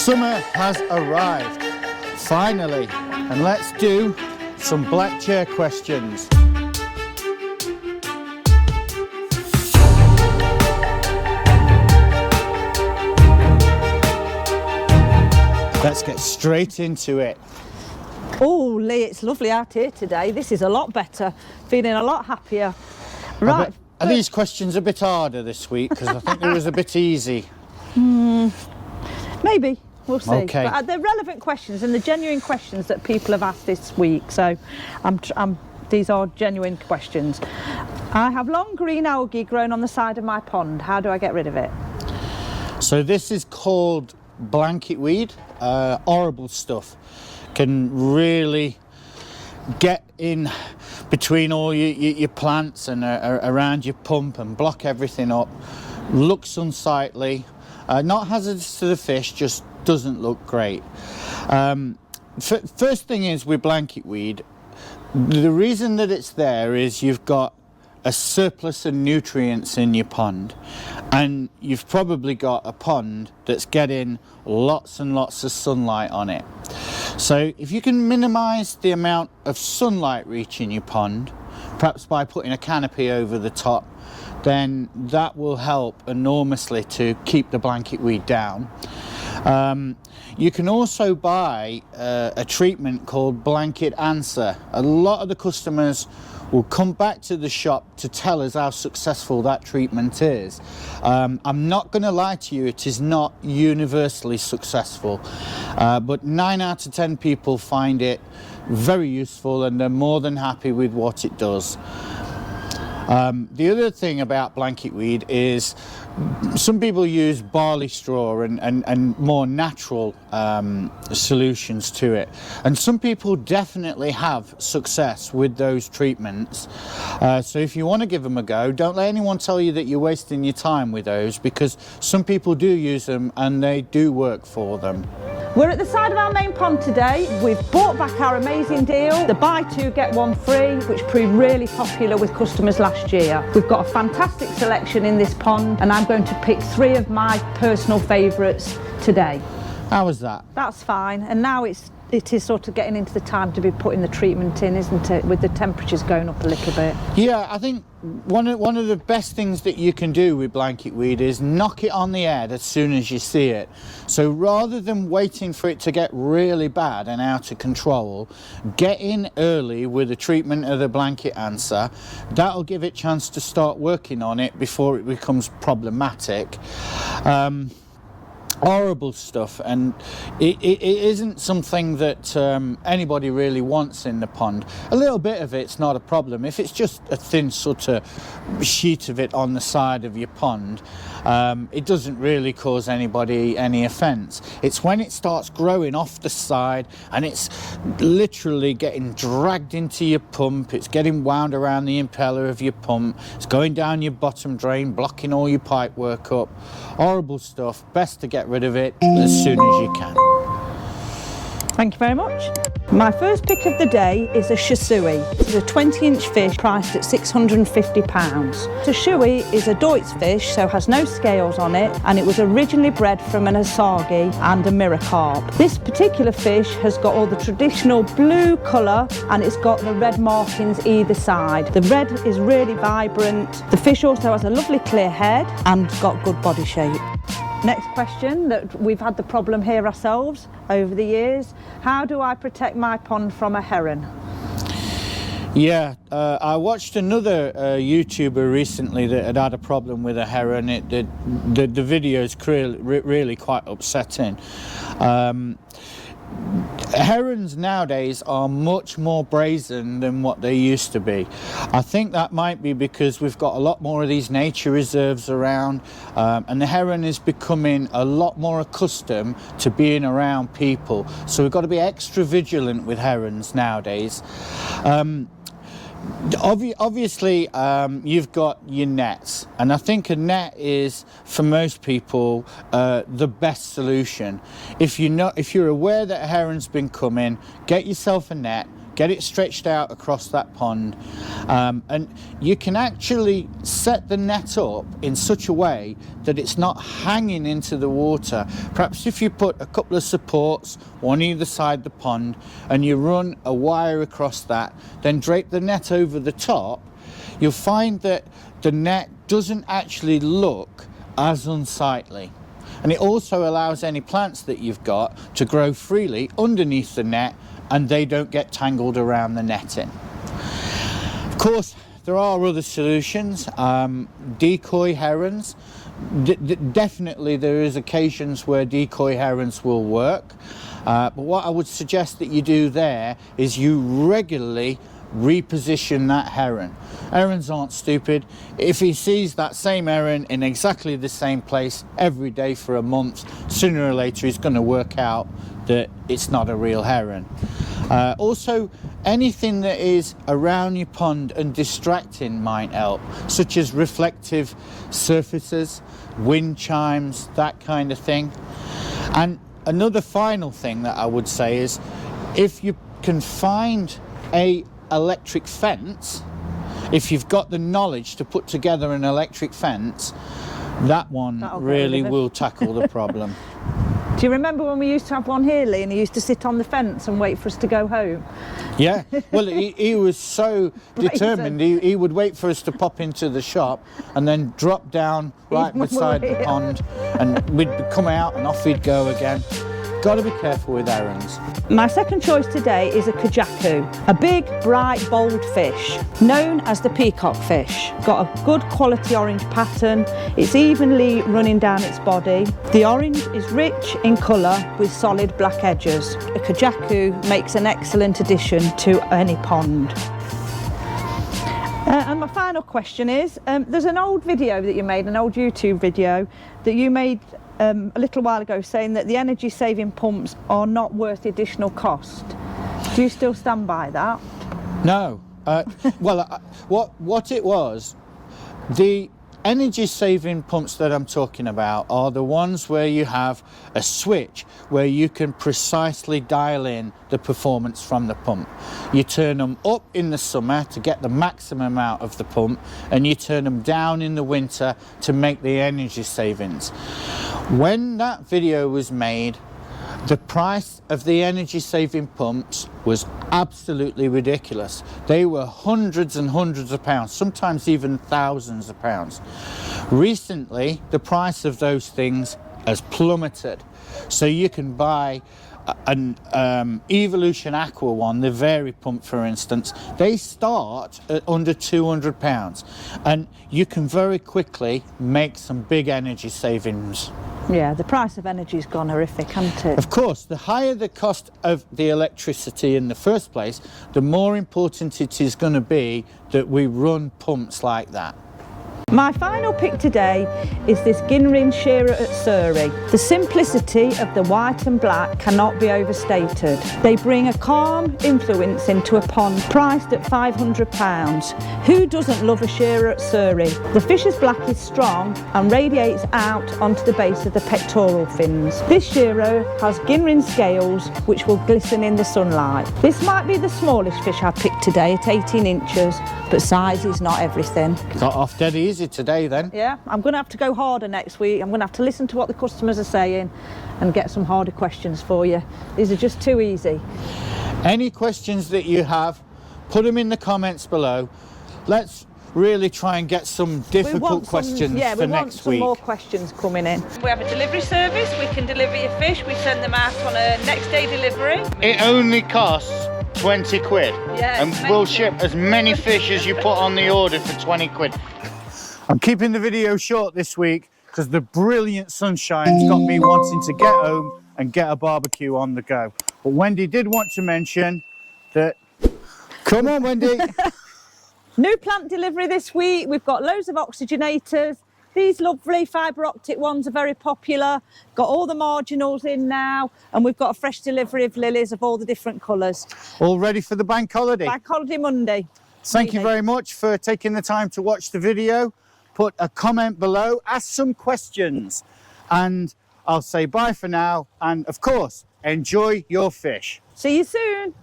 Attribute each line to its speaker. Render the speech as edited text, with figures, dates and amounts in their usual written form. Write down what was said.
Speaker 1: Summer has arrived, finally, and let's do some black chair questions. Let's get straight into it.
Speaker 2: Oh, Lee, it's lovely out here today. This is a lot better. Feeling a lot happier. Right.
Speaker 1: Are these questions a bit harder this week? Because I think it was a bit easy.
Speaker 2: Maybe. We'll see.
Speaker 1: Okay.
Speaker 2: But they're relevant questions and the genuine questions that people have asked this week. So these are genuine questions. I have long green algae growing on the side of my pond. How do I get rid of it?
Speaker 1: So this is called blanket weed. Horrible stuff. Can really get in between all your plants and around your pump and block everything up. Looks unsightly. Not hazardous to the fish, just doesn't look great. First thing is with blanket weed, the reason that it's there is you've got a surplus of nutrients in your pond, and you've probably got a pond that's getting lots and lots of sunlight on it. So if you can minimize the amount of sunlight reaching your pond, perhaps by putting a canopy over the top, then that will help enormously to keep the blanket weed down. You can also buy a treatment called Blanket Answer. A lot of the customers will come back to the shop to tell us how successful that treatment is. I'm not going to lie to you, it is not universally successful, but 9 out of 10 people find it very useful and they're more than happy with what it does. The other thing about blanket weed is some people use barley straw and more natural solutions to it, and some people definitely have success with those treatments. So if you want to give them a go, don't let anyone tell you that you're wasting your time with those, because some people do use them and they do work for them.
Speaker 2: We're at the side of our main pond today. We've brought back our amazing deal, the buy two get one free, which proved really popular with customers last year. We've got a fantastic selection in this pond, and I'm going to pick 3 of my personal favourites today.
Speaker 1: How was that?
Speaker 2: That's fine, and now it is sort of getting into the time to be putting the treatment in, isn't it, with the temperatures going up a little bit.
Speaker 1: Yeah, I think one of the best things that you can do with blanket weed is knock it on the head as soon as you see it. So rather than waiting for it to get really bad and out of control, get in early with the treatment of the Blanket Answer. That'll give it a chance to start working on it before it becomes problematic. Horrible stuff, and it isn't something that anybody really wants in the pond. A little bit of it's not a problem. If it's just a thin sort of sheet of it on the side of your pond, it doesn't really cause anybody any offence. It's when it starts growing off the side and it's literally getting dragged into your pump, it's getting wound around the impeller of your pump, it's going down your bottom drain, blocking all your pipe work up. Horrible stuff. Best to get rid of it as soon as you can.
Speaker 2: Thank you very much. My first pick of the day is a shasui. It's a 20-inch fish priced at £650. The shasui is a Deutz fish, so has no scales on it, and it was originally bred from an asagi and a mirror carp. This particular fish has got all the traditional blue colour, and it's got the red markings either side. The red is really vibrant. The fish also has a lovely clear head and got good body shape. Next question, that we've had the problem here ourselves over the years. How do I protect my pond from a heron?
Speaker 1: Yeah, I watched another YouTuber recently that had a problem with a heron. The video is really quite upsetting. Herons nowadays are much more brazen than what they used to be. I think that might be because we've got a lot more of these nature reserves around, and the heron is becoming a lot more accustomed to being around people. So we've got to be extra vigilant with herons nowadays. Obviously, you've got your nets, and I think a net is, for most people, the best solution. If you're aware that a heron's been coming, get yourself a net, get it stretched out across that pond, and you can actually set the net up in such a way that it's not hanging into the water. Perhaps if you put a couple of supports, one either side the pond, and you run a wire across that, then drape the net over the top, you'll find that the net doesn't actually look as unsightly. And it also allows any plants that you've got to grow freely underneath the net, and they don't get tangled around the netting. Of course, there are other solutions. Decoy herons. Definitely there is occasions where decoy herons will work. But what I would suggest that you do there is you regularly reposition that heron. Herons aren't stupid. If he sees that same heron in exactly the same place every day for a month, sooner or later he's going to work out that it's not a real heron. Also, anything that is around your pond and distracting might help, such as reflective surfaces, wind chimes, that kind of thing. And another final thing that I would say is, if you can find a electric fence, if you've got the knowledge to put together an electric fence, that one really will tackle the problem.
Speaker 2: Do you remember when we used to have one here, Lee, and he used to sit on the fence and wait for us to go home?
Speaker 1: Yeah, well, he was so determined. He would wait for us to pop into the shop and then drop down right beside the pond, and we'd come out and off he'd go again. Got to be careful with herons.
Speaker 2: My second choice today is a kajaku, a big, bright, bold fish, known as the peacock fish. Got a good quality orange pattern, it's evenly running down its body. The orange is rich in colour with solid black edges. A kajaku makes an excellent addition to any pond. And my final question is, there's an old video that you made, an old YouTube video that you made a little while ago, saying that the energy saving pumps are not worth the additional cost. Do you still stand by that?
Speaker 1: No. Well, what it was, the energy saving pumps that I'm talking about are the ones where you have a switch where you can precisely dial in the performance from the pump. You turn them up in the summer to get the maximum out of the pump, and you turn them down in the winter to make the energy savings. When that video was made, the price of the energy saving pumps was absolutely ridiculous. They were hundreds and hundreds of pounds, sometimes even thousands of pounds. Recently, the price of those things has plummeted. So you can buy an Evolution Aqua one, the Vary pump for instance. They start at under £200, and you can very quickly make some big energy savings.
Speaker 2: Yeah, the price of energy's gone horrific, hasn't it?
Speaker 1: Of course, the higher the cost of the electricity in the first place, the more important it is going to be that we run pumps like that.
Speaker 2: My final pick today is this Ginrin shearer at Surrey. The simplicity of the white and black cannot be overstated. They bring a calm influence into a pond priced at £500. Who doesn't love a shearer at Surrey? The fish's black is strong and radiates out onto the base of the pectoral fins. This shearer has Ginrin scales which will glisten in the sunlight. This might be the smallest fish I picked today at 18 inches, but size is not everything.
Speaker 1: Got off dead easy today then.
Speaker 2: Yeah, I'm going to have to go harder next week. I'm going to have to listen to what the customers are saying and get some harder questions for you. These are just too easy.
Speaker 1: Any questions that you have, put them in the comments below. Let's really try and get some difficult questions for next week.
Speaker 2: We want some more questions coming in. We have a delivery service. We can deliver your fish. We send them out on a next day delivery.
Speaker 1: It only costs 20 quid.
Speaker 2: Yeah,
Speaker 1: and we'll ship as many fish as you put on the order for 20 quid. I'm keeping the video short this week because the brilliant sunshine's got me wanting to get home and get a barbecue on the go. But Wendy did want to mention that... Come on, Wendy!
Speaker 2: New plant delivery this week. We've got loads of oxygenators. These lovely fibre optic ones are very popular. Got all the marginals in now, and we've got a fresh delivery of lilies of all the different colours.
Speaker 1: All ready for the bank holiday?
Speaker 2: Bank holiday Monday.
Speaker 1: Thank you very much for taking the time to watch the video. Put a comment below, ask some questions, and I'll say bye for now. And of course, enjoy your fish.
Speaker 2: See you soon.